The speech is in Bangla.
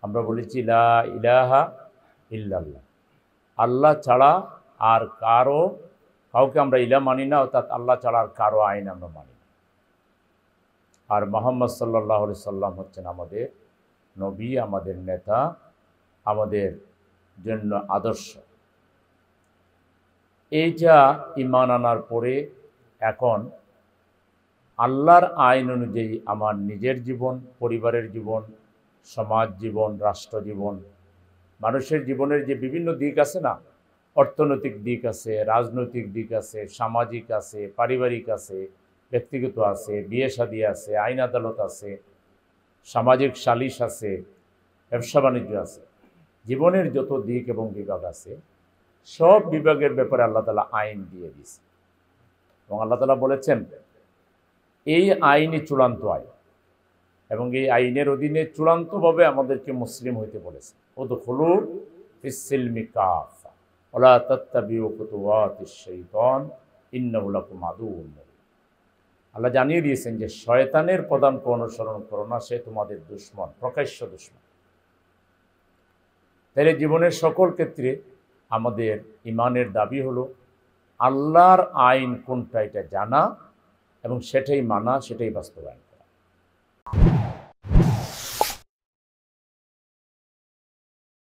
আমরা বলেছি লা ইলাহা ইল্লাল্লাহ, আল্লাহ ছাড়া আর কাউকে আমরা ইলাহ মানি না, অর্থাৎ আল্লাহ ছাড়া আর কারো আইন আমরা মানি না। আর মুহাম্মদ সাল্লাল্লাহু আলাইহি সাল্লাম হচ্ছেন আমাদের নবী, আমাদের নেতা, আমাদের জন্য আদর্শ। এইটা ঈমান আনার পরে এখন আল্লাহর আইন অনুযায়ী আমার নিজের জীবন, পরিবারের জীবন, সমাজ জীবন, রাষ্ট্র জীবন, মানুষের জীবনের যে বিভিন্ন দিক আছে না, অর্থনৈতিক দিক আছে, রাজনৈতিক দিক আছে, সামাজিক আছে, পারিবারিক আছে, ব্যক্তিগত আছে, বিয়ে শাদী আছে, আইন আদালত আছে, সামাজিক সালিশ আছে, ব্যবসা বাণিজ্য আছে, জীবনের যত দিক এবং বিভাগ আছে সব বিভাগের ব্যাপারে আল্লাহ তাআলা আইন দিয়ে দিয়েছে। এবং আল্লাহ তাআলা বলেছেন এই আইনই চূড়ান্ত আইন, এবং এই আইনের অধীনে চূড়ান্তভাবে আমাদেরকে মুসলিম হইতে বলেছে। উদখুলু ফিস-সিলমি কাফা ওয়ালা তাত্তাবিউ খুতুওয়াতিশ শাইতান ইন্নাহু লাকুম আদুউন মুবিন। আল্লাহ জানিয়ে দিয়েছেন যে শয়তানের পদাঙ্ক অনুসরণ করো না, সে তোমাদের দুশমন, প্রকাশ্য দুশমন। তাই জীবনের সকল ক্ষেত্রে আমাদের ঈমানের দাবি হলো আল্লাহর আইন কোনটা এটা জানা এবং সেটাই মানা, সেটাই বাস্তবায়ন করা।